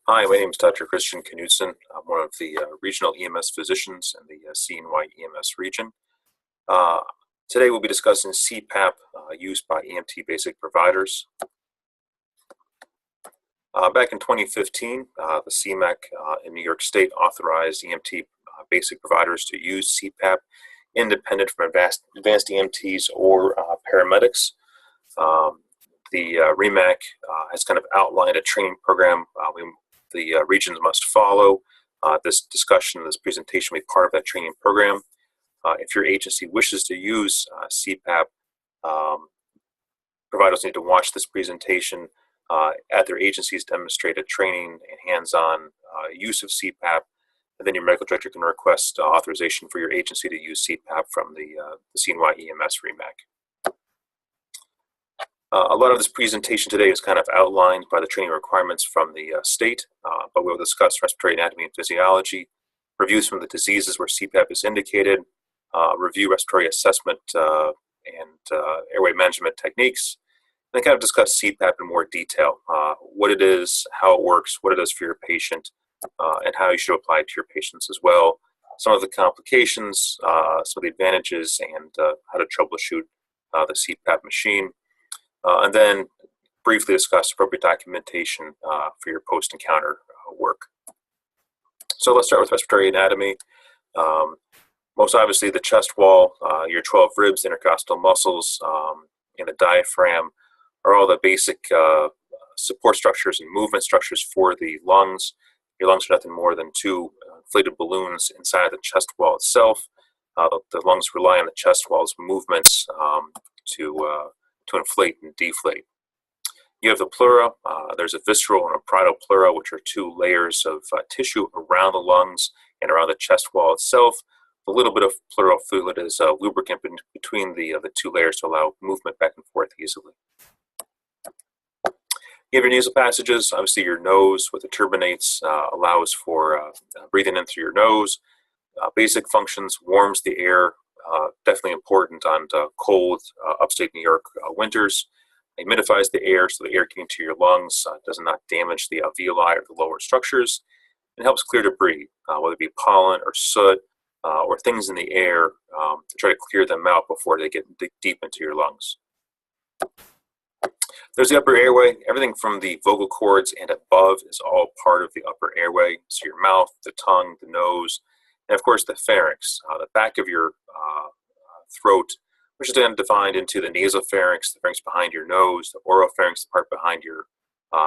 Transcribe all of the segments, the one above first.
Hi, my name is Dr. Christian Knudsen. I'm one of the regional EMS physicians in the CNYEMS region. Today we'll be discussing CPAP used by EMT basic providers. Back in 2015, the CMAC in New York State authorized EMT basic providers to use CPAP independent from advanced EMTs or paramedics. The REMAC has kind of outlined a training program the regions must follow. This discussion, this presentation will be part of that training program. If your agency wishes to use CPAP, providers need to watch this presentation at their agencies, demonstrate a training and hands-on use of CPAP, and then your medical director can request authorization for your agency to use CPAP from the CNYEMS REMAC. A lot of this presentation today is kind of outlined by the training requirements from the state, but we'll discuss respiratory anatomy and physiology, reviews from the diseases where CPAP is indicated, review respiratory assessment and airway management techniques, and then kind of discuss CPAP in more detail, what it is, how it works, what it does for your patient, and how you should apply it to your patients as well, some of the complications, some of the advantages, and how to troubleshoot the CPAP machine. And then briefly discuss appropriate documentation for your post-encounter work. So let's start with respiratory anatomy. Most obviously the chest wall, your 12 ribs, intercostal muscles, and the diaphragm are all the basic support structures and movement structures for the lungs. Your lungs are nothing more than two inflated balloons inside the chest wall itself. The lungs rely on the chest wall's movements to inflate and deflate. You have the pleura. There's a visceral and a parietal pleura, which are two layers of tissue around the lungs and around the chest wall itself. A little bit of pleural fluid is a lubricant between the two layers to allow movement back and forth easily. You have your nasal passages. Obviously, your nose with the turbinates allows for breathing in through your nose. Basic functions: warms the air. Definitely important on cold upstate New York winters. Humidifies the air so the air getting to your lungs does not damage the alveoli or the lower structures, and helps clear debris, whether it be pollen or soot or things in the air, to try to clear them out before they get deep into your lungs. There's the upper airway. Everything from the vocal cords and above is all part of the upper airway. So your mouth, the tongue, the nose, and of course the pharynx, the back of your throat, which is then defined into the nasopharynx, the pharynx behind your nose, the oropharynx, the part behind your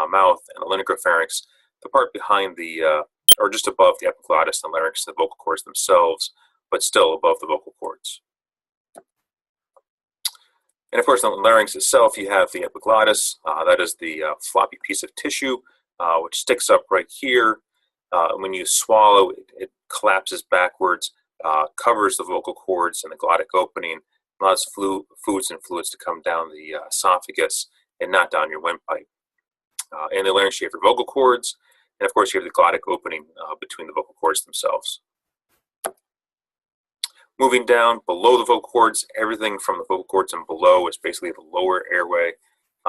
mouth, and the laryngopharynx, the part behind the, or just above the epiglottis, the larynx, and the vocal cords themselves, but still above the vocal cords. And of course, in the larynx itself, you have the epiglottis. That is the floppy piece of tissue, which sticks up right here. When you swallow, it collapses backwards, covers the vocal cords and the glottic opening, allows foods and fluids to come down the esophagus and not down your windpipe. In the larynx, you have your vocal cords, and of course, you have the glottic opening between the vocal cords themselves. Moving down below the vocal cords, everything from the vocal cords and below is basically the lower airway,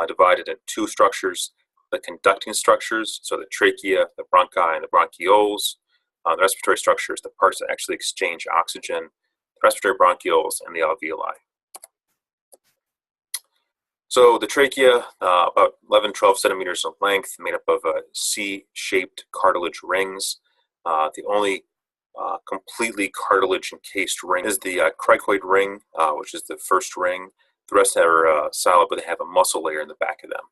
divided into two structures: the conducting structures, so the trachea, the bronchi, and the bronchioles. The respiratory structures, the parts that actually exchange oxygen, the respiratory bronchioles, and the alveoli. So the trachea, about 11-12 centimeters in length, made up of C-shaped cartilage rings. The only completely cartilage-encased ring is the cricoid ring, which is the first ring. The rest are solid, but they have a muscle layer in the back of them.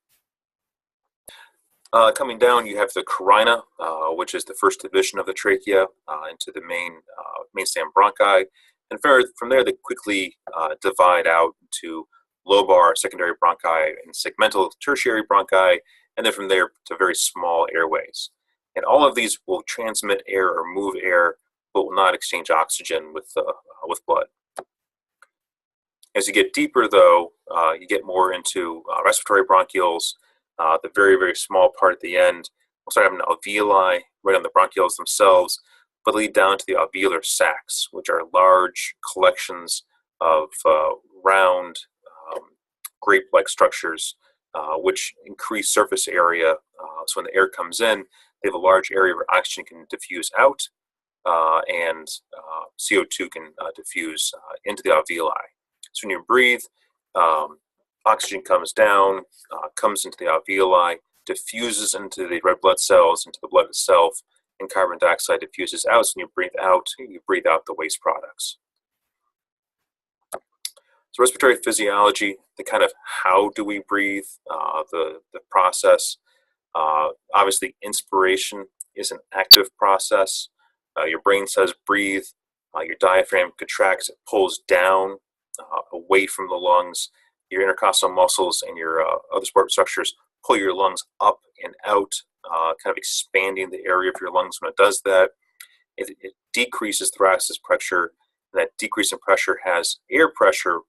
Coming down, you have the carina, which is the first division of the trachea into the mainstem bronchi. And from there, they quickly divide out to lobar, secondary bronchi, and segmental tertiary bronchi, and then from there to very small airways. And all of these will transmit air or move air, but will not exchange oxygen with blood. As you get deeper, though, you get more into respiratory bronchioles. The very, very small part at the end will start having alveoli right on the bronchioles themselves, but lead down to the alveolar sacs, which are large collections of round grape-like structures which increase surface area. So when the air comes in, they have a large area where oxygen can diffuse out, and CO2 can diffuse into the alveoli. So when you breathe, oxygen comes down, comes into the alveoli, diffuses into the red blood cells, into the blood itself, and carbon dioxide diffuses out. So when you breathe out the waste products. So respiratory physiology, the kind of how do we breathe, the process. Obviously, inspiration is an active process. Your brain says breathe. Your diaphragm contracts, it pulls down away from the lungs. Your intercostal muscles and your other support structures pull your lungs up and out, kind of expanding the area of your lungs. When it does that, it decreases thoracic pressure. That decrease in pressure has air pressure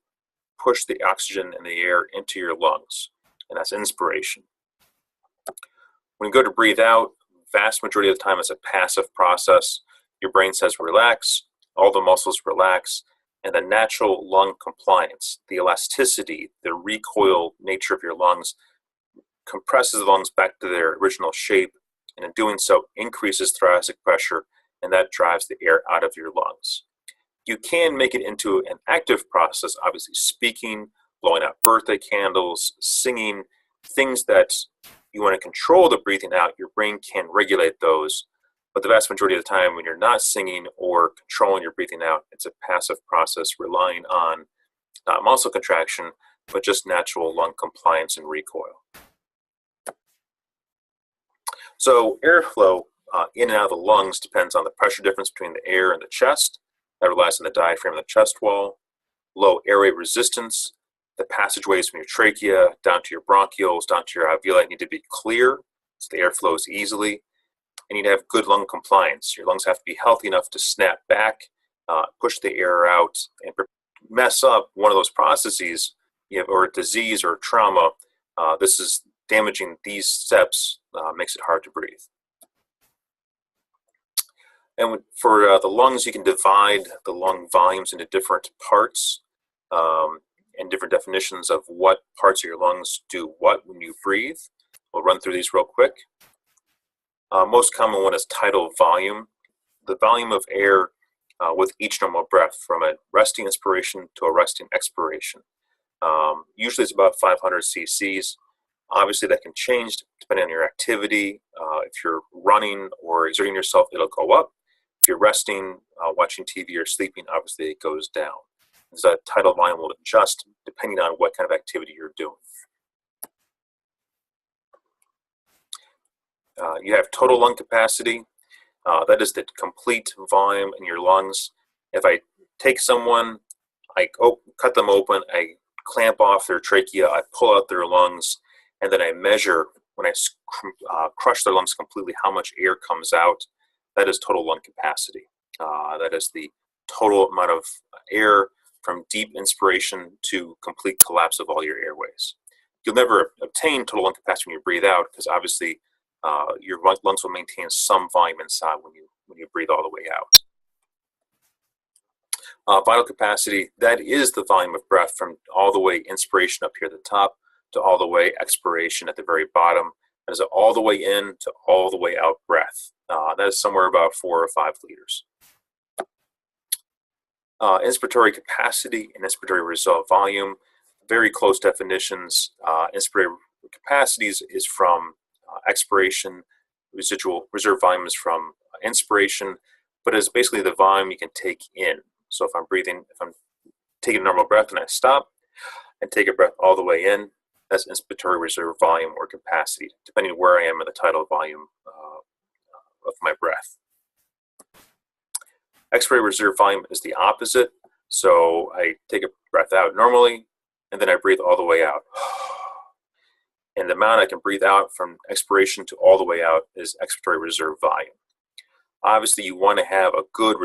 push the oxygen and the air into your lungs, and that's inspiration. When you go to breathe out, vast majority of the time it's a passive process. Your brain says relax, all the muscles relax, and the natural lung compliance, the elasticity, the recoil nature of your lungs compresses the lungs back to their original shape, and in doing so increases thoracic pressure, and that drives the air out of your lungs. You can make it into an active process, obviously speaking, blowing out birthday candles, singing, things that you want to control the breathing out. Your brain can regulate those, but the vast majority of the time when you're not singing or controlling your breathing out, it's a passive process relying on not muscle contraction, but just natural lung compliance and recoil. So airflow in and out of the lungs depends on the pressure difference between the air and the chest. That relies on the diaphragm and the chest wall. Low airway resistance. The passageways from your trachea down to your bronchioles, down to your alveoli need to be clear so the air flows easily. And you need to have good lung compliance. Your lungs have to be healthy enough to snap back, push the air out, and mess up one of those processes, or a disease or a trauma. This is damaging these steps, makes it hard to breathe. And for the lungs, you can divide the lung volumes into different parts and different definitions of what parts of your lungs do what when you breathe. We'll run through these real quick. Most common one is tidal volume, the volume of air with each normal breath, from a resting inspiration to a resting expiration. Usually it's about 500 cc's. Obviously that can change depending on your activity. If you're running or exerting yourself, it'll go up. If you're resting, watching TV or sleeping, obviously it goes down. So that tidal volume will adjust depending on what kind of activity you're doing. You have total lung capacity. That is the complete volume in your lungs. If I take someone, I cut them open, I clamp off their trachea, I pull out their lungs, and then I measure, when I crush their lungs completely, how much air comes out. That is total lung capacity. That is the total amount of air from deep inspiration to complete collapse of all your airways. You'll never obtain total lung capacity when you breathe out, because obviously your lungs will maintain some volume inside when you breathe all the way out. Vital capacity, that is the volume of breath from all the way inspiration up here at the top to all the way expiration at the very bottom. That is all the way in to all the way out breath. That is somewhere about 4 or 5 liters. Inspiratory capacity and inspiratory reserve volume, very close definitions. Inspiratory capacities is from expiration, residual reserve volume is from inspiration, but it's basically the volume you can take in. So if I'm taking a normal breath and I stop and take a breath all the way in, that's inspiratory reserve volume or capacity, depending on where I am in the tidal volume of my breath. Expiratory reserve volume is the opposite. So I take a breath out normally, and then I breathe all the way out. And the amount I can breathe out from expiration to all the way out is expiratory reserve volume. Obviously, you want to have a good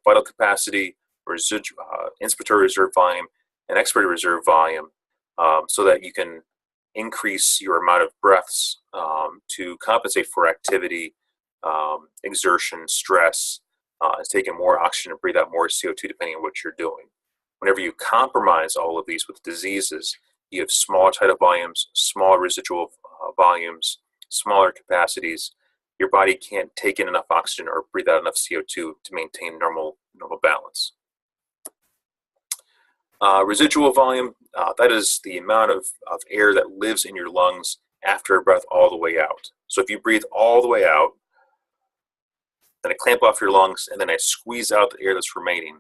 vital capacity, inspiratory reserve volume, and expiratory reserve volume, so that you can increase your amount of breaths to compensate for activity, exertion, stress. It's taking more oxygen to breathe out more CO2 depending on what you're doing. Whenever you compromise all of these with diseases, You have smaller tidal volumes, smaller residual volumes, smaller capacities. Your body can't take in enough oxygen or breathe out enough CO2 to maintain normal balance. Residual volume, that is the amount of air that lives in your lungs after a breath all the way out. So if you breathe all the way out, then I clamp off your lungs, and then I squeeze out the air that's remaining,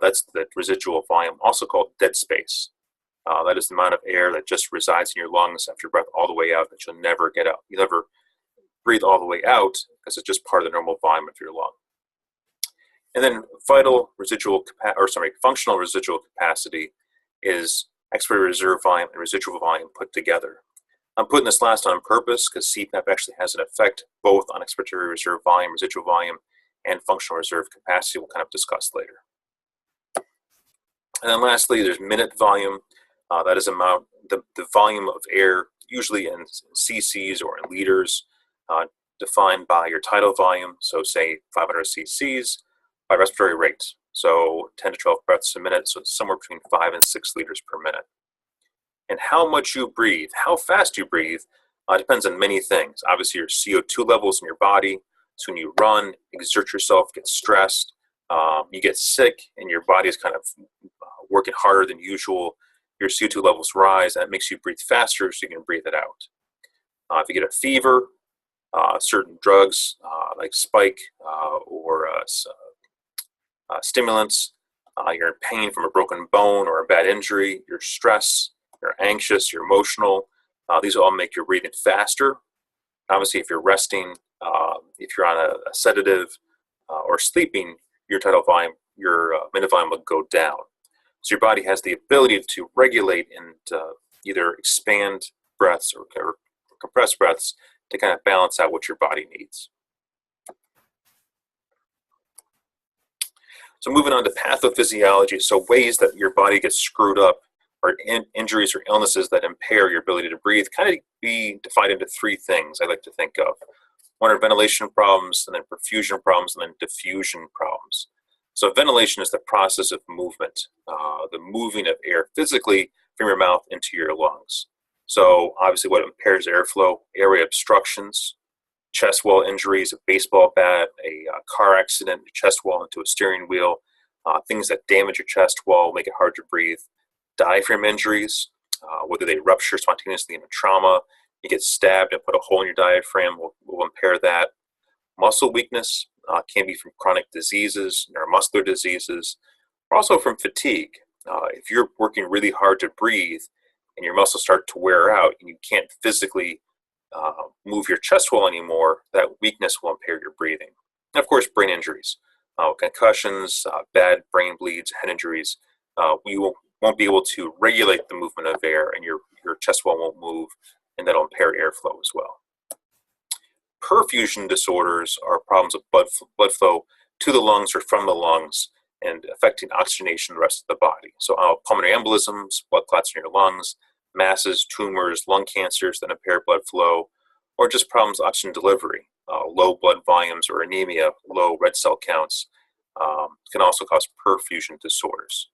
that's the residual volume, also called dead space. That is the amount of air that just resides in your lungs after your breath all the way out that you'll never get out. You'll never breathe all the way out because it's just part of the normal volume of your lung. And then functional residual capacity is expiratory reserve volume and residual volume put together. I'm putting this last on purpose because CPAP actually has an effect both on expiratory reserve volume, residual volume, and functional reserve capacity we'll kind of discuss later. And then lastly, there's minute volume. That is the volume of air, usually in cc's or in liters, defined by your tidal volume, so say 500 cc's, by respiratory rate, so 10 to 12 breaths a minute, so it's somewhere between 5 and 6 liters per minute. And how much you breathe, how fast you breathe, depends on many things. Obviously, your CO2 levels in your body. So when you run, exert yourself, get stressed, you get sick, and your body is kind of working harder than usual, your CO2 levels rise, and that makes you breathe faster so you can breathe it out. If you get a fever, certain drugs like spike or stimulants, you're in pain from a broken bone or a bad injury, you're stressed, you're anxious, you're emotional, these all make your breathing faster. Obviously, if you're resting, if you're on a sedative or sleeping, your tidal volume, your minute volume will go down. So your body has the ability to regulate and either expand breaths or compress breaths to kind of balance out what your body needs. So moving on to pathophysiology, so ways that your body gets screwed up or injuries or illnesses that impair your ability to breathe kind of be divided into 3 things I like to think of. One are ventilation problems, and then perfusion problems, and then diffusion problems. So ventilation is the process of movement, the moving of air physically from your mouth into your lungs. So obviously what impairs airflow, airway obstructions, chest wall injuries, a baseball bat, a car accident, a chest wall into a steering wheel, things that damage your chest wall, make it hard to breathe. Diaphragm injuries, whether they rupture spontaneously in a trauma, you get stabbed and put a hole in your diaphragm, will impair that. Muscle weakness can be from chronic diseases, neuromuscular diseases, or also from fatigue. If you're working really hard to breathe and your muscles start to wear out and you can't physically move your chest wall anymore, that weakness will impair your breathing. And of course, brain injuries, concussions, bad brain bleeds, head injuries. You won't be able to regulate the movement of air, and your chest wall won't move, and that'll impair airflow as well. Perfusion disorders are problems of blood flow to the lungs or from the lungs and affecting oxygenation of the rest of the body. So pulmonary embolisms, blood clots in your lungs, masses, tumors, lung cancers that impair blood flow, or just problems with oxygen delivery, low blood volumes or anemia, low red cell counts, can also cause perfusion disorders.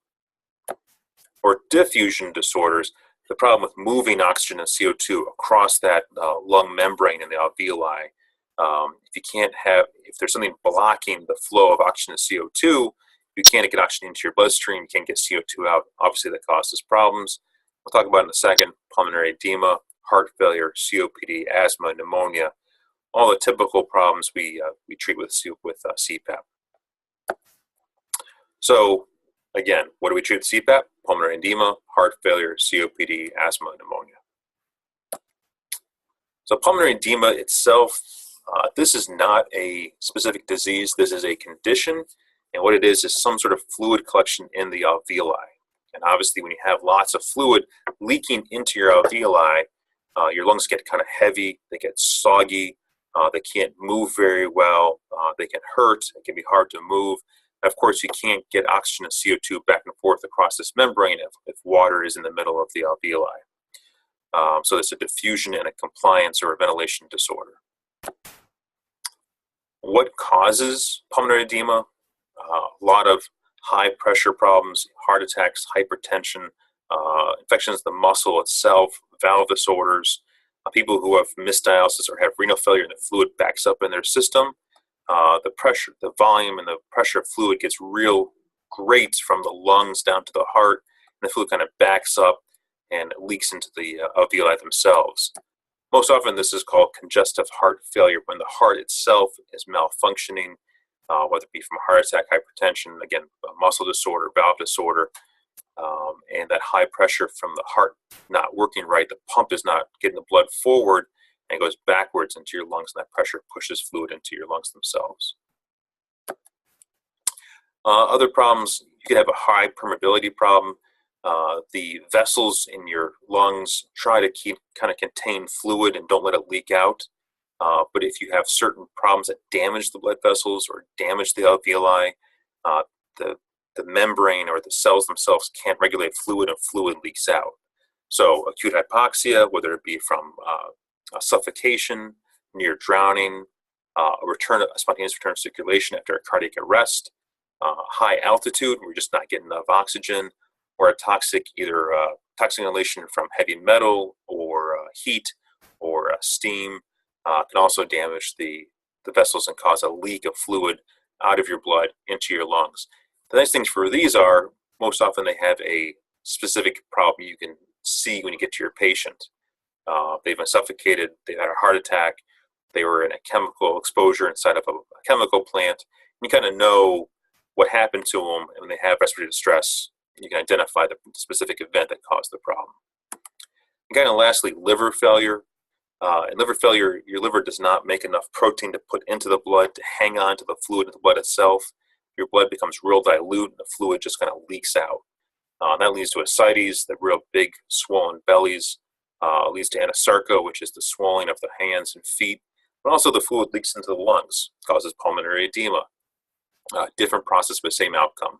Or diffusion disorders, the problem with moving oxygen and CO2 across that lung membrane in the alveoli. If there's something blocking the flow of oxygen and CO2, you can't get oxygen into your bloodstream, you can't get CO2 out. Obviously, that causes problems. We'll talk about in a second: pulmonary edema, heart failure, COPD, asthma, pneumonia, all the typical problems we treat with CPAP. So again, what do we treat with CPAP? Pulmonary edema, heart failure, COPD, asthma, pneumonia. So pulmonary edema itself, this is not a specific disease, this is a condition, and what it is some sort of fluid collection in the alveoli. And obviously when you have lots of fluid leaking into your alveoli, your lungs get kind of heavy, they get soggy, they can't move very well, they can hurt, it can be hard to move. And of course, you can't get oxygen and CO2 back and forth across this membrane if water is in the middle of the alveoli. So it's a diffusion and a compliance or a ventilation disorder. What causes pulmonary edema? A lot of high pressure problems, heart attacks, hypertension, infections of the muscle itself, valve disorders, people who have missed dialysis or have renal failure and the fluid backs up in their system. The pressure, the volume and the pressure of fluid gets real great from the lungs down to the heart, and the fluid kind of backs up and leaks into the alveoli themselves. Most often this is called congestive heart failure, when the heart itself is malfunctioning, whether it be from a heart attack, hypertension, again, a muscle disorder, valve disorder, and that high pressure from the heart not working right. The pump is not getting the blood forward and it goes backwards into your lungs, and that pressure pushes fluid into your lungs themselves. Other problems, you could have a high permeability problem. The vessels in your lungs try to kind of contain fluid and don't let it leak out. But if you have certain problems that damage the blood vessels or damage the alveoli, the membrane or the cells themselves can't regulate fluid, and fluid leaks out. So acute hypoxia, whether it be from suffocation, near drowning, a spontaneous return of circulation after a cardiac arrest, high altitude, we're just not getting enough oxygen, or a toxic inhalation from heavy metal or heat or steam can also damage the vessels and cause a leak of fluid out of your blood into your lungs. The nice things for these are, most often they have a specific problem you can see when you get to your patient. They've been suffocated, they've had a heart attack, they were in a chemical exposure inside of a chemical plant. You kind of know what happened to them, and when they have respiratory distress, you can identify the specific event that caused the problem. And kind of lastly, liver failure. In liver failure, your liver does not make enough protein to put into the blood to hang on to the fluid in the blood itself. Your blood becomes real dilute, and the fluid just kind of leaks out. That leads to ascites, the real big swollen bellies. Leads to anasarca, which is the swelling of the hands and feet. But also the fluid leaks into the lungs, causes pulmonary edema. Different process, but same outcome.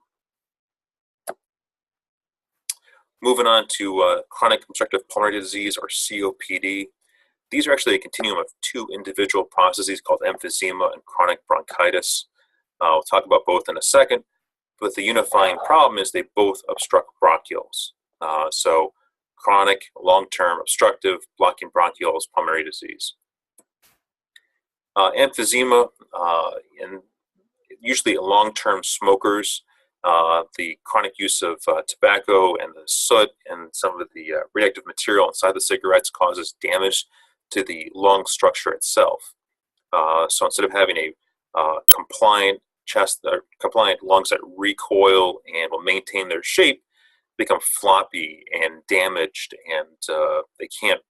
Moving on to chronic obstructive pulmonary disease, or COPD. These are actually a continuum of two individual processes called emphysema and chronic bronchitis. We'll talk about both in a second, but the unifying problem is they both obstruct bronchioles. So chronic, long-term, obstructive, blocking bronchioles, pulmonary disease. Emphysema, in usually long-term smokers, the chronic use of tobacco and the soot and some of the reactive material inside the cigarettes causes damage to the lung structure itself. So instead of having a compliant chest, or compliant lungs that recoil and will maintain their shape, become floppy and damaged, and they can't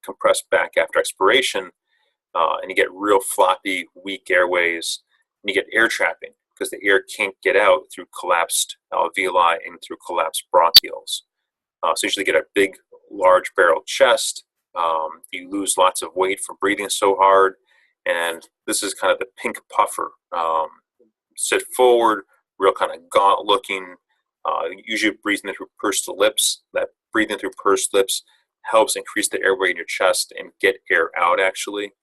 compress back after expiration, and you get real floppy, weak airways, and you get air trapping because the air can't get out through collapsed alveoli and through collapsed bronchioles. So you usually get a big, large barrel chest. You lose lots of weight from breathing so hard, and this is kind of the pink puffer. Sit forward, real kind of gaunt looking, usually breathing through pursed lips. That breathing through pursed lips helps increase the airway in your chest and get air out actually.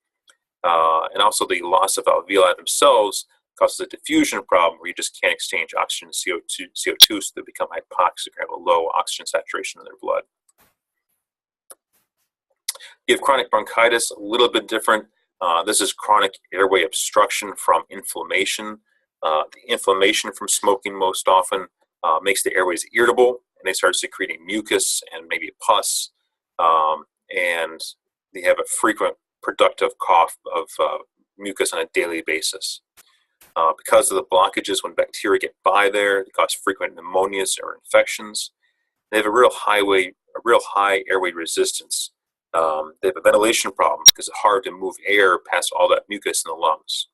And also the loss of alveoli themselves causes a diffusion problem where you just can't exchange oxygen and CO2, so they become hypoxic or have a low oxygen saturation in their blood. You have chronic bronchitis, a little bit different. This is chronic airway obstruction from inflammation. The inflammation from smoking most often makes the airways irritable, and they start secreting mucus and maybe pus, and they have a frequent productive cough of mucus on a daily basis. Because of the blockages when bacteria get by there, they cause frequent pneumonias or infections. They have a real high airway resistance. They have a ventilation problem because it's hard to move air past all that mucus in the lungs.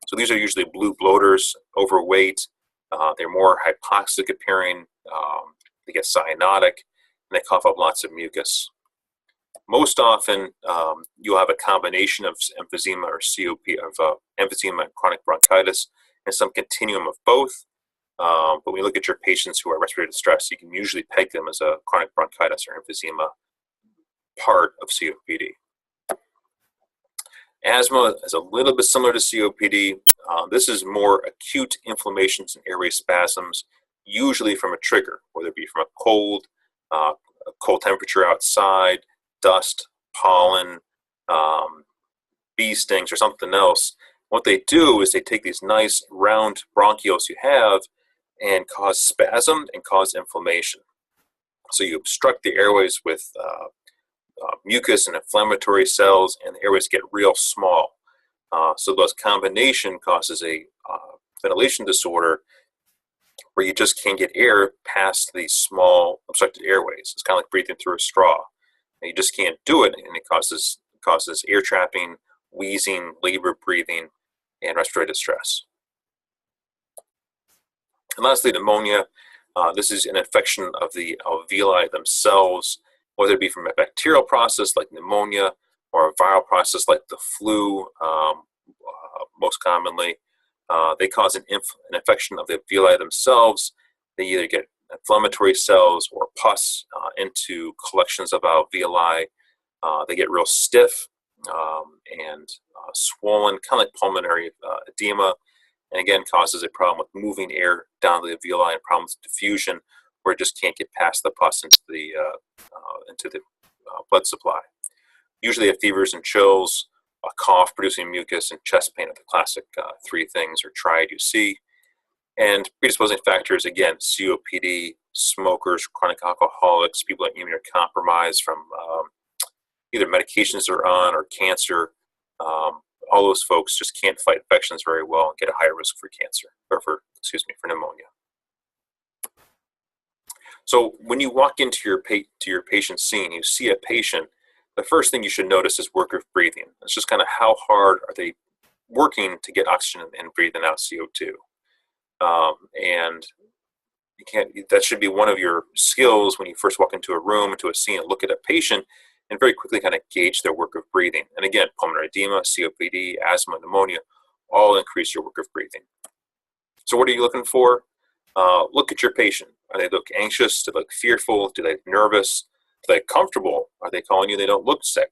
So these are usually blue bloaters, overweight. They're more hypoxic appearing. They get cyanotic, and they cough up lots of mucus. Most often, you'll have a combination of emphysema or emphysema and chronic bronchitis, and some continuum of both. But when you look at your patients who are respiratory distress, you can usually peg them as a chronic bronchitis or emphysema part of COPD. Asthma is a little bit similar to COPD. This is more acute inflammations and airway spasms, usually from a trigger, whether it be from a cold, cold temperature outside, dust, pollen, bee stings, or something else. What they do is they take these nice round bronchioles you have and cause spasm and cause inflammation. So you obstruct the airways with mucus and inflammatory cells, and the airways get real small. So those combination causes a ventilation disorder where you just can't get air past these small obstructed airways. It's kind of like breathing through a straw. And you just can't do it, and it causes air trapping, wheezing, labored breathing, and respiratory distress. And lastly, pneumonia. This is an infection of the alveoli themselves, whether it be from a bacterial process like pneumonia or a viral process like the flu, most commonly. They cause an infection of the alveoli themselves. They either get inflammatory cells or pus into collections of alveoli. They get real stiff and swollen, kind of like pulmonary edema, and again causes a problem with moving air down the alveoli and problems with diffusion, where it just can't get past the pus into the blood supply. Usually have fevers and chills, a cough producing mucus, and chest pain are the classic three things or triad you see. And predisposing factors, again, COPD, smokers, chronic alcoholics, people that are immunocompromised from either medications they're on or cancer. All those folks just can't fight infections very well and get a higher risk for cancer, or for pneumonia. So when you walk into your patient scene, you see a patient, the first thing you should notice is work of breathing. It's just kind of how hard are they working to get oxygen and breathing out CO2. And that should be one of your skills when you first walk into a room, into a scene, and look at a patient and very quickly kind of gauge their work of breathing. And again, pulmonary edema, COPD, asthma, pneumonia, all increase your work of breathing. So what are you looking for? Look at your patient. Are they look anxious? Do they look fearful? Do they look nervous? Do they look comfortable? Are they calling you they don't look sick?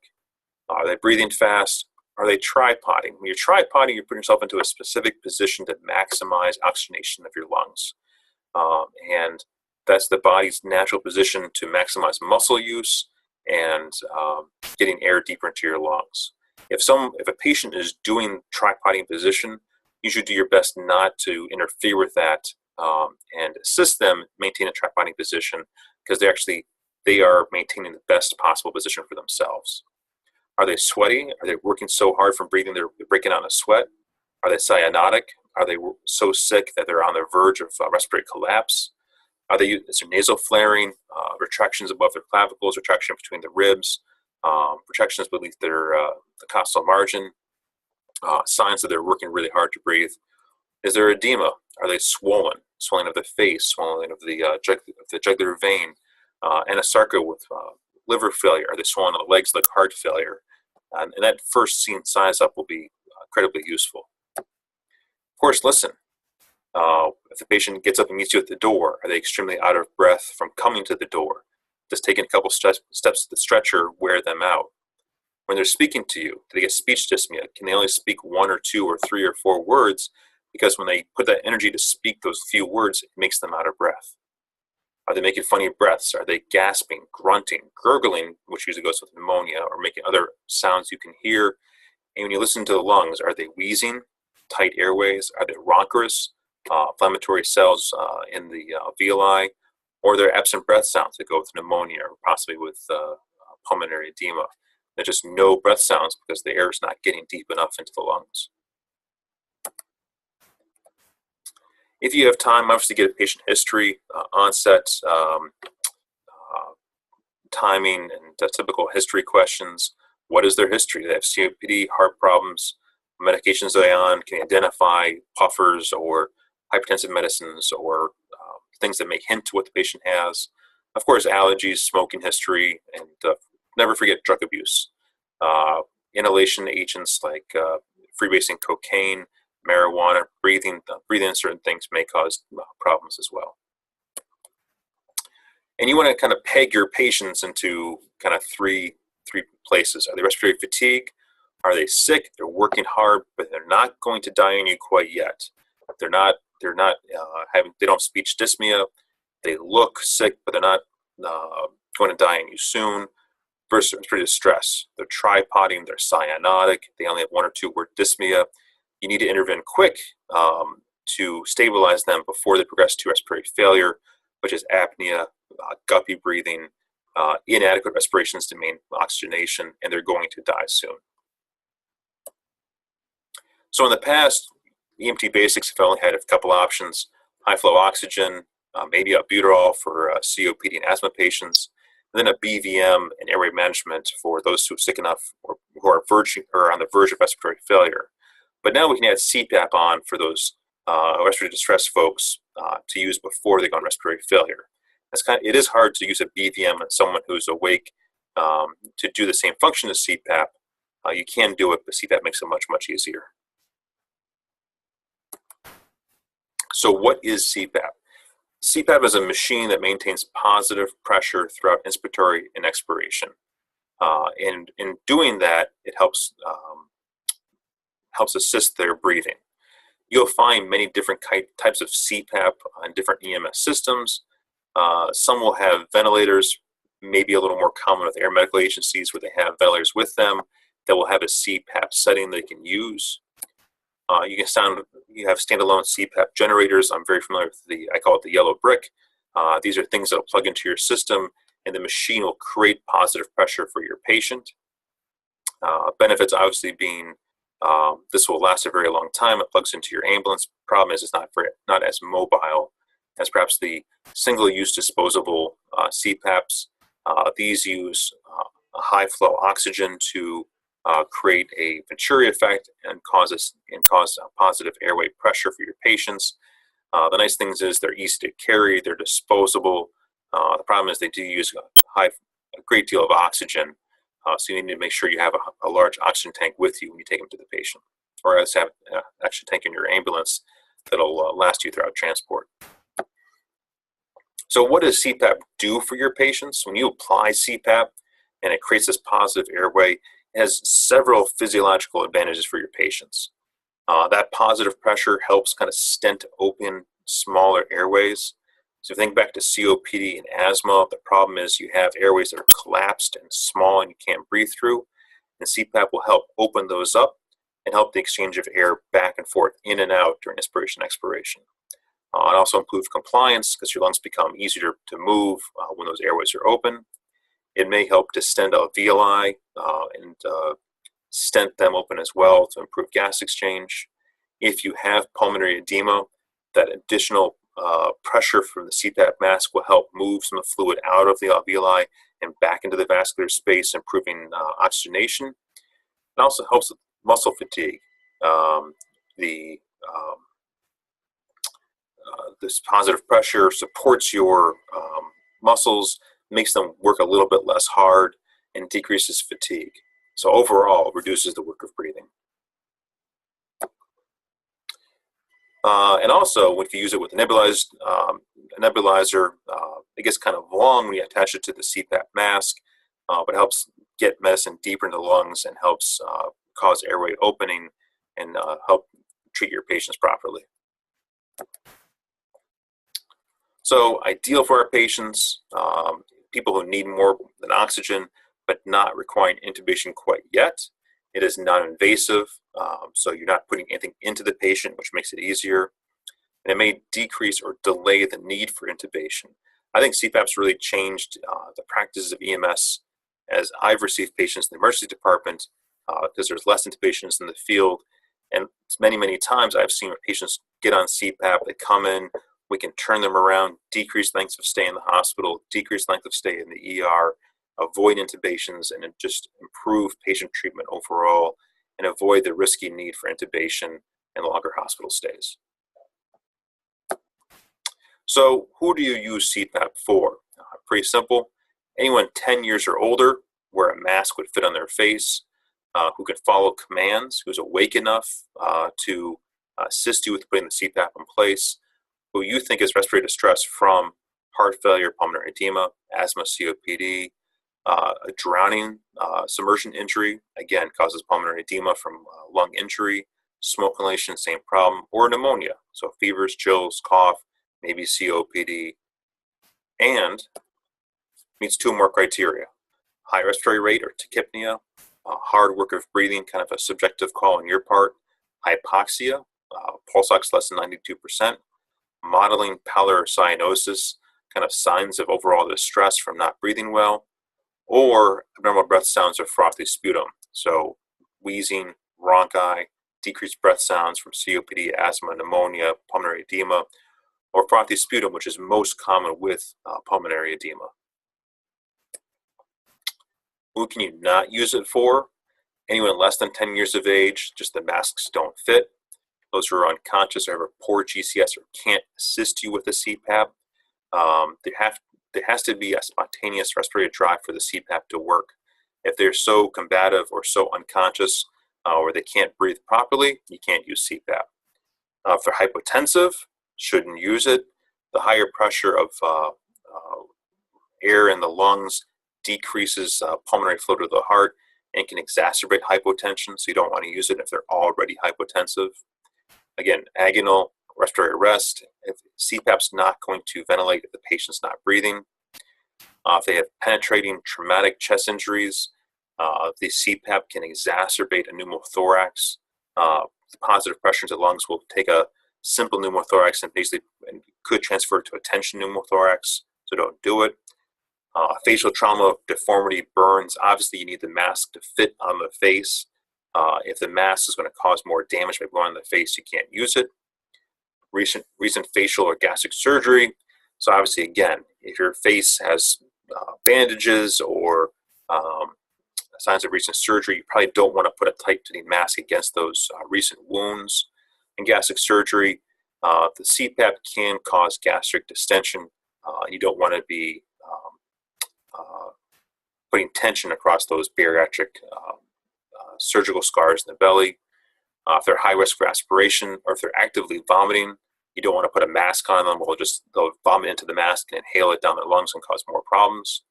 Are they breathing fast? Are they tripoding? When you're tripoding, you're putting yourself into a specific position to maximize oxygenation of your lungs. And that's the body's natural position to maximize muscle use and getting air deeper into your lungs. If a patient is doing tripoding position, you should do your best not to interfere with that and assist them maintain a tripoding position, because they are maintaining the best possible position for themselves. Are they sweaty? Are they working so hard from breathing they're breaking out in a sweat? Are they cyanotic? Are they so sick that they're on the verge of respiratory collapse? Is there nasal flaring, retractions above their clavicles, retraction between the ribs, retractions beneath their the costal margin, signs that they're working really hard to breathe? Is there edema? Are they swollen? Swelling of the face, swelling of the jugular vein, anasarca with liver failure? Are they swollen of the legs like heart failure? And that first scene size up will be incredibly useful. Of course, listen. If the patient gets up and meets you at the door, are they extremely out of breath from coming to the door? Does taking a couple steps to the stretcher wear them out? When they're speaking to you, do they get speech dyspnea? Can they only speak 1 or 2 or 3 or 4 words? Because when they put that energy to speak those few words, it makes them out of breath. Are they making funny breaths? Are they gasping, grunting, gurgling, which usually goes with pneumonia, or making other sounds you can hear? And when you listen to the lungs, are they wheezing, tight airways? Are they rhonchorous, inflammatory cells in the alveoli? Or are there absent breath sounds that go with pneumonia, or possibly with pulmonary edema? There's just no breath sounds because the air is not getting deep enough into the lungs. If you have time, obviously get a patient history, onset, timing, and typical history questions. What is their history? Do they have COPD, heart problems, medications are they on? Can you identify puffers or hypertensive medicines or things that may hint to what the patient has? Of course, allergies, smoking history, and never forget drug abuse. Inhalation agents like freebasing cocaine, marijuana, breathing in certain things may cause problems as well. And you want to kind of peg your patients into kind of three places. Are they respiratory fatigue? Are they sick? They're working hard, but they're not going to die on you quite yet. They don't have speech dyspnea. They look sick, but they're not going to die on you soon, versus respiratory distress. They're tripoding, they're cyanotic, they only have 1 or 2 word dyspnea. You need to intervene quick to stabilize them before they progress to respiratory failure, which is apnea, guppy breathing, inadequate respirations to maintain oxygenation, and they're going to die soon. So in the past, EMT basics have only had a couple options: high flow oxygen, maybe albuterol for COPD and asthma patients, and then a BVM and airway management for those who are sick enough or who are on the verge of respiratory failure. But now we can add CPAP on for those respiratory distress folks to use before they go on respiratory failure. It is hard to use a BVM on someone who's awake to do the same function as CPAP. You can do it, but CPAP makes it much, much easier. So what is CPAP? CPAP is a machine that maintains positive pressure throughout inspiratory and expiration. And in doing that, it helps assist their breathing. You'll find many different types of CPAP on different EMS systems. Some will have ventilators, maybe a little more common with air medical agencies where they have ventilators with them that will have a CPAP setting they can use. You have standalone CPAP generators. I'm very familiar with I call it the yellow brick. These are things that will plug into your system, and the machine will create positive pressure for your patient. Benefits obviously being this will last a very long time. It plugs into your ambulance. Problem is, it's not as mobile as perhaps the single-use disposable CPAPs. These use a high-flow oxygen to create a Venturi effect and cause positive airway pressure for your patients. The nice thing is they're easy to carry, they're disposable. The problem is they do use a great deal of oxygen, so you need to make sure you have a large oxygen tank with you when you take them to the patient, or else have an oxygen tank in your ambulance that'll last you throughout transport. So what does CPAP do for your patients? When you apply CPAP and it creates this positive airway, it has several physiological advantages for your patients. That positive pressure helps kind of stent open smaller airways. So if you think back to COPD and asthma, the problem is you have airways that are collapsed and small and you can't breathe through. And CPAP will help open those up and help the exchange of air back and forth, in and out during inspiration and expiration. It also improves compliance because your lungs become easier to move when those airways are open. It may help distend alveoli and stent them open as well to improve gas exchange. If you have pulmonary edema, that additional pressure from the CPAP mask will help move some of the fluid out of the alveoli and back into the vascular space, improving oxygenation. It also helps with muscle fatigue. This positive pressure supports your muscles, makes them work a little bit less hard, and decreases fatigue. So overall, reduces the work of breathing. And also, if you use it with a nebulizer, it gets kind of long when you attach it to the CPAP mask, but helps get medicine deeper into the lungs and helps cause airway opening and help treat your patients properly. So ideal for our patients, people who need more than oxygen, but not requiring intubation quite yet. It is non-invasive, so you're not putting anything into the patient, which makes it easier. And it may decrease or delay the need for intubation. I think CPAP's really changed the practices of EMS as I've received patients in the emergency department because there's less intubations in the field. And many, many times I've seen patients get on CPAP, they come in, we can turn them around, decrease lengths of stay in the hospital, decrease length of stay in the ER, avoid intubations, and just improve patient treatment overall and avoid the risky need for intubation and longer hospital stays. So who do you use CPAP for? Pretty simple. Anyone 10 years or older where a mask would fit on their face, who can follow commands, who's awake enough to assist you with putting the CPAP in place, who you think is respiratory distress from heart failure, pulmonary edema, asthma, COPD, a drowning submersion injury, again, causes pulmonary edema from lung injury, smoke inhalation, same problem, or pneumonia, so fevers, chills, cough, maybe COPD, and meets two more criteria: high respiratory rate or tachypnea, hard work of breathing, kind of a subjective call on your part, hypoxia, pulse ox less than 92%, modeling pallor or cyanosis, kind of signs of overall distress from not breathing well, or abnormal breath sounds or frothy sputum. So wheezing, rhonchi, decreased breath sounds from COPD, asthma, pneumonia, pulmonary edema, or frothy sputum, which is most common with pulmonary edema. Who can you not use it for? Anyone less than 10 years of age, just the masks don't fit. Those who are unconscious or have a poor GCS or can't assist you with the CPAP. There has to be a spontaneous respiratory drive for the CPAP to work. If they're so combative or so unconscious or they can't breathe properly, you can't use CPAP. If they're hypotensive, shouldn't use it. The higher pressure of air in the lungs decreases pulmonary flow to the heart and can exacerbate hypotension, so you don't want to use it if they're already hypotensive. Again, agonal respiratory arrest, if CPAP's not going to ventilate if the patient's not breathing. If they have penetrating traumatic chest injuries, the CPAP can exacerbate a pneumothorax. The positive pressure into the lungs will take a simple pneumothorax and basically could transfer to a tension pneumothorax, so don't do it. Facial trauma, deformity, burns, obviously you need the mask to fit on the face. If the mask is going to cause more damage by going on the face, you can't use it. Recent facial or gastric surgery. So obviously, again, if your face has bandages or signs of recent surgery, you probably don't want to put a tight-fitting mask against those recent wounds. In gastric surgery, the CPAP can cause gastric distension. You don't want to be putting tension across those bariatric surgical scars in the belly. If they're high risk for aspiration or if they're actively vomiting, you don't want to put a mask on them. They'll vomit into the mask and inhale it down their lungs and cause more problems.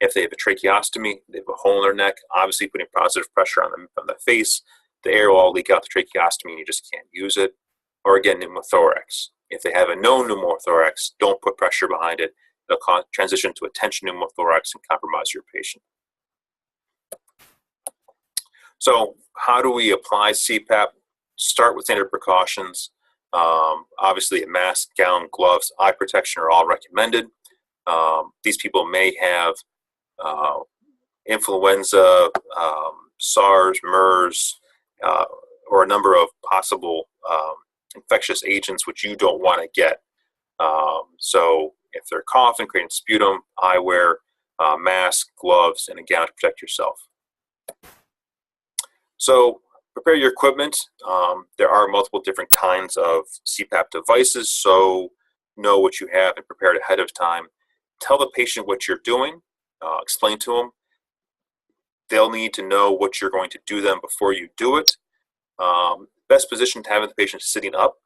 If they have a tracheostomy, they have a hole in their neck, obviously putting positive pressure on the face, the air will all leak out the tracheostomy and you just can't use it. Or again, pneumothorax. If they have a known pneumothorax, don't put pressure behind it. It'll transition to a tension pneumothorax and compromise your patient. So how do we apply CPAP? Start with standard precautions. Obviously, a mask, gown, gloves, eye protection are all recommended. These people may have influenza, SARS, MERS, or a number of possible infectious agents which you don't want to get. So if they're coughing, creating sputum, eyewear, mask, gloves, and a gown to protect yourself. So prepare your equipment. There are multiple different kinds of CPAP devices, so know what you have and prepare it ahead of time. Tell the patient what you're doing. Explain to them. They'll need to know what you're going to do them before you do it. Best position to have the patient sitting up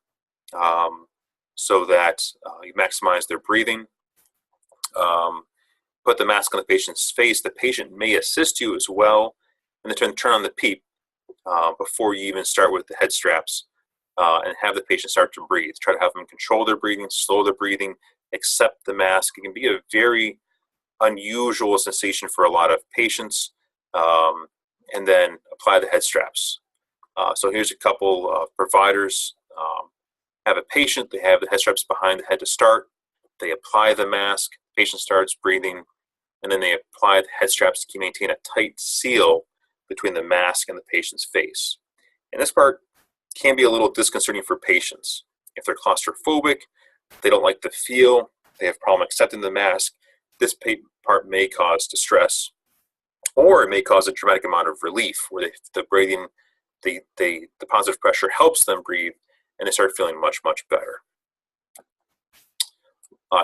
so that you maximize their breathing. Put the mask on the patient's face. The patient may assist you as well, and then turn on the PEEP before you even start with the head straps and have the patient start to breathe. Try to have them control their breathing, slow their breathing, accept the mask. It can be a very unusual sensation for a lot of patients, and then apply the head straps. So here's a couple of providers. Have a patient, they have the head straps behind the head to start. They apply the mask, patient starts breathing, and then they apply the head straps to maintain a tight seal between the mask and the patient's face. And this part can be a little disconcerting for patients. If they're claustrophobic, they don't like the feel, they have problem accepting the mask, this part may cause distress, or it may cause a dramatic amount of relief where the breathing, the positive pressure helps them breathe and they start feeling much, much better.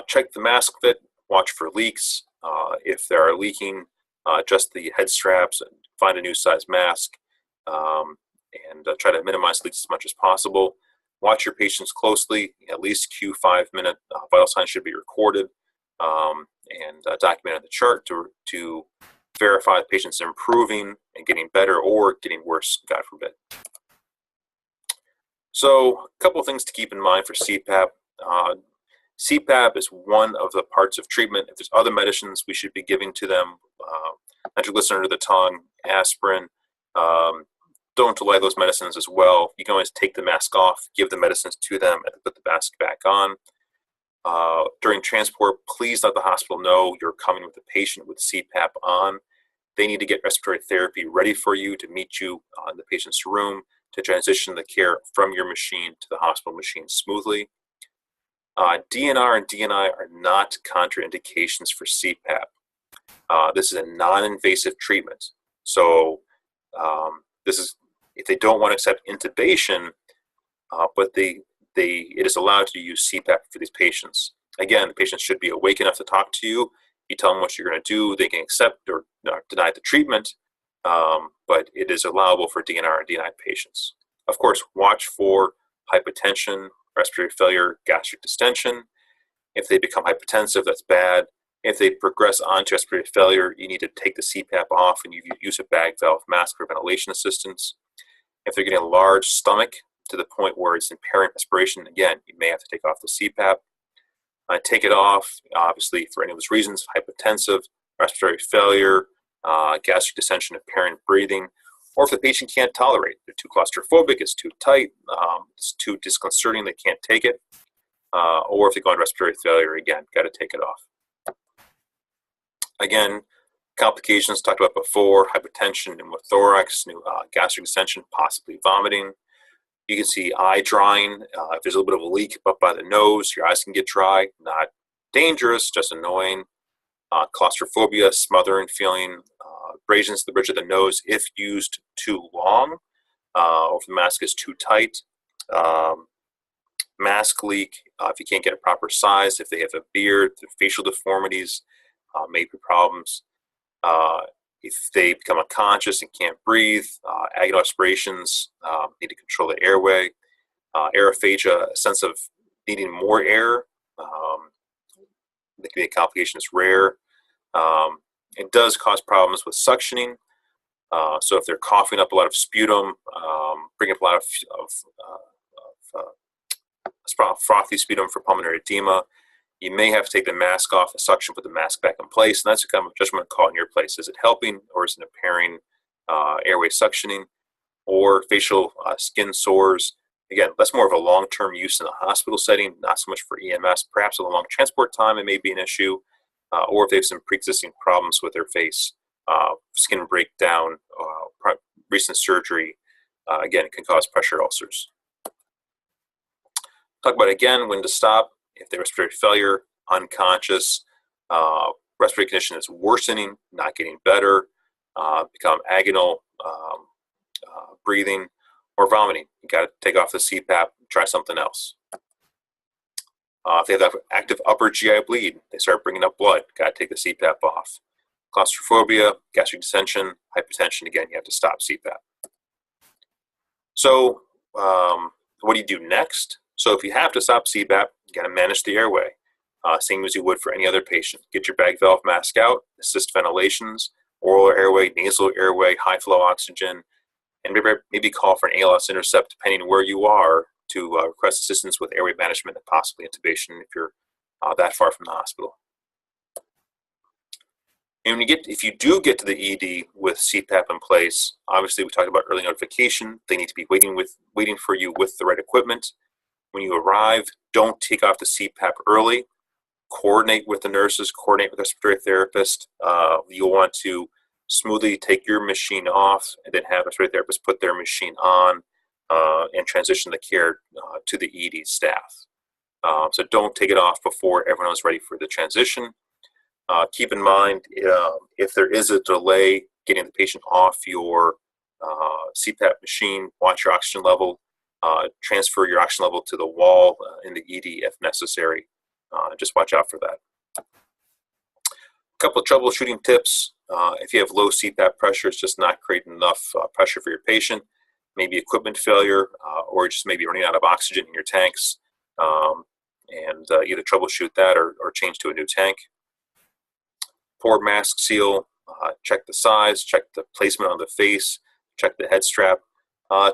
Check the mask fit, watch for leaks. If there are leaking, adjust the head straps and find a new size mask, and try to minimize leaks as much as possible. Watch your patients closely. At least cue 5-minute vital signs should be recorded and documented on the chart to verify the patient's improving and getting better or getting worse, God forbid. So a couple of things to keep in mind for CPAP. CPAP is one of the parts of treatment. If there's other medicines we should be giving to them, nitroglycerin under the tongue, aspirin, don't delay those medicines as well. You can always take the mask off, give the medicines to them, and put the mask back on. During transport, please let the hospital know you're coming with a patient with CPAP on. They need to get respiratory therapy ready for you to meet you in the patient's room to transition the care from your machine to the hospital machine smoothly. DNR and DNI are not contraindications for CPAP. This is a non-invasive treatment. So this is if they don't want to accept intubation, but it is allowed to use CPAP for these patients. Again, the patients should be awake enough to talk to you. You tell them what you're going to do. They can accept or deny the treatment, but it is allowable for DNR and DNI patients. Of course, watch for hypotension, respiratory failure, gastric distension. If they become hypertensive, that's bad. If they progress onto respiratory failure, you need to take the CPAP off and you use a bag valve mask for ventilation assistance. If they're getting a large stomach to the point where it's impairing respiration, again, you may have to take off the CPAP. Take it off, obviously, for any of those reasons: hypotensive, respiratory failure, gastric distension, impairing breathing, or if the patient can't tolerate, they're too claustrophobic, it's too tight, it's too disconcerting, they can't take it, or if they go into respiratory failure, again, got to take it off. Again, complications talked about before: hypertension, pneumothorax, gastric distension, possibly vomiting. You can see eye drying. If there's a little bit of a leak up by the nose, your eyes can get dry. Not dangerous, just annoying. Claustrophobia, smothering feeling, abrasions to the bridge of the nose if used too long, or if the mask is too tight. Mask leak, if you can't get a proper size, if they have a beard, facial deformities, maybe problems. If they become unconscious and can't breathe, agonal aspirations, need to control the airway, aerophagia, a sense of needing more air. The complication is rare. It does cause problems with suctioning. So if they're coughing up a lot of sputum, bringing up a lot of frothy sputum for pulmonary edema, you may have to take the mask off, the suction, put the mask back in place, and that's a kind of judgment call in your place. Is it helping, or is it impairing airway suctioning, or facial skin sores? Again, that's more of a long-term use in the hospital setting, not so much for EMS. Perhaps with a long transport time, it may be an issue, or if they have some pre-existing problems with their face, skin breakdown, recent surgery, again, it can cause pressure ulcers. Talk about, again, when to stop. If they have respiratory failure, unconscious, respiratory condition is worsening, not getting better, become agonal breathing, or vomiting, you got to take off the CPAP, try something else. If they have active upper GI bleed, they start bringing up blood, got to take the CPAP off. Claustrophobia, gastric distension, hypertension, again, you have to stop CPAP. So what do you do next? So if you have to stop CPAP, you got to manage the airway, same as you would for any other patient. Get your bag valve mask out, assist ventilations, oral airway, nasal airway, high flow oxygen, and maybe call for an ALS intercept depending where you are to request assistance with airway management and possibly intubation if you're that far from the hospital. And if you do get to the ED with CPAP in place, obviously we talked about early notification. They need to be waiting for you with the right equipment. When you arrive, don't take off the CPAP early. Coordinate with the nurses, coordinate with the respiratory therapist. You'll want to smoothly take your machine off and then have a respiratory therapist put their machine on and transition the care to the ED staff. So don't take it off before everyone is ready for the transition. Keep in mind, if there is a delay getting the patient off your CPAP machine, watch your oxygen level. Transfer your oxygen level to the wall in the ED if necessary. Just watch out for that. A couple of troubleshooting tips. If you have low CPAP pressure, it's just not creating enough pressure for your patient. Maybe equipment failure, or just maybe running out of oxygen in your tanks. And either troubleshoot that or change to a new tank. Poor mask seal. Check the size, check the placement on the face, check the head strap.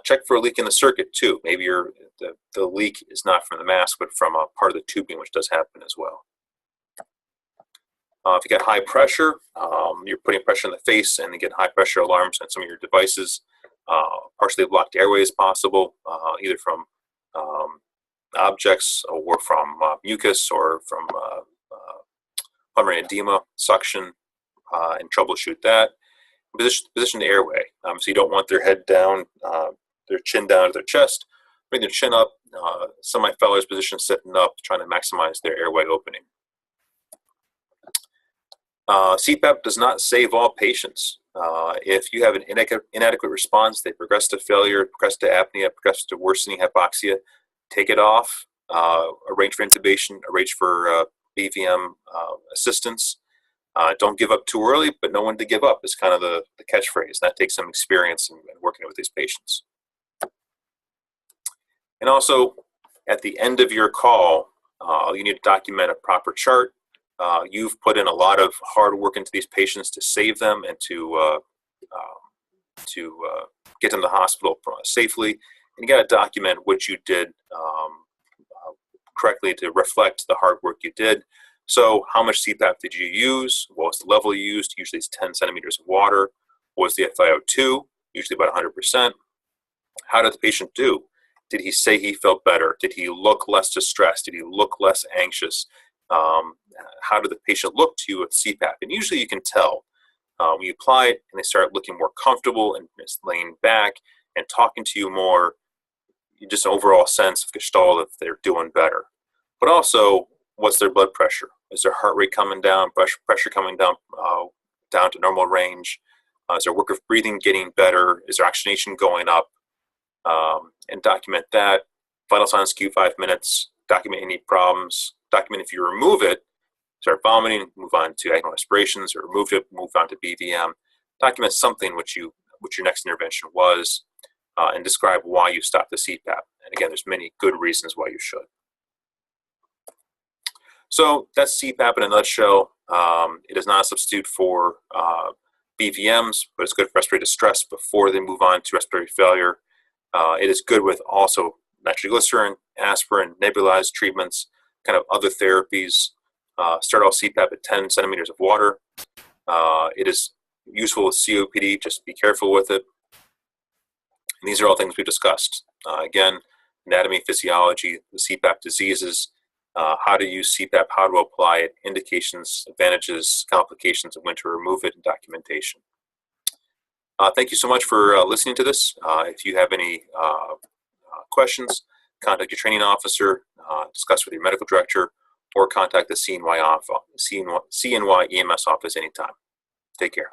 Check for a leak in the circuit too. Maybe your the leak is not from the mask, but from a part of the tubing, which does happen as well. If you get high pressure, you're putting pressure in the face, and you get high pressure alarms on some of your devices. Partially blocked airway is possible, either from objects or from mucus or from pulmonary edema, suction, and troubleshoot that. Position the airway. So you don't want their head down, their chin down to their chest. Bring their chin up. Some of my fellows position sitting up, trying to maximize their airway opening. CPAP does not save all patients. If you have an inadequate response, they progress to failure, progress to apnea, progress to worsening hypoxia, take it off, arrange for intubation, arrange for BVM assistance. Don't give up too early, but know when to give up is kind of the catchphrase. That takes some experience in working with these patients. And also, at the end of your call, you need to document a proper chart. You've put in a lot of hard work into these patients to save them and to get them to the hospital safely. And you got to document what you did correctly to reflect the hard work you did. So how much CPAP did you use? What was the level you used? Usually it's 10 centimeters of water. What was the FiO2? Usually about 100%. How did the patient do? Did he say he felt better? Did he look less distressed? Did he look less anxious? How did the patient look to you with CPAP? And usually you can tell when you apply it and they start looking more comfortable and just laying back and talking to you more, just an overall sense of gestalt if they're doing better. But also, what's their blood pressure? Is their heart rate coming down, pressure coming down, down to normal range? Is their work of breathing getting better? Is their oxygenation going up? And document that. Vital signs Q 5 minutes. Document any problems. Document if you remove it, start vomiting, move on to agonal respirations, or remove it, move on to BVM. Document something what your next intervention was, and describe why you stopped the CPAP. And again, there's many good reasons why you should. So that's CPAP in a nutshell. It is not a substitute for BVMs, but it's good for respiratory distress before they move on to respiratory failure. It is good with also nitroglycerin, aspirin, nebulized treatments, kind of other therapies. Start off CPAP at 10 centimeters of water. It is useful with COPD, just be careful with it. And these are all things we've discussed. Again, anatomy, physiology, the CPAP diseases, how to use CPAP, how to apply it, indications, advantages, complications, and when to remove it, and documentation. Thank you so much for listening to this. If you have any questions, contact your training officer, discuss with your medical director, or contact the CNYEMS office anytime. Take care.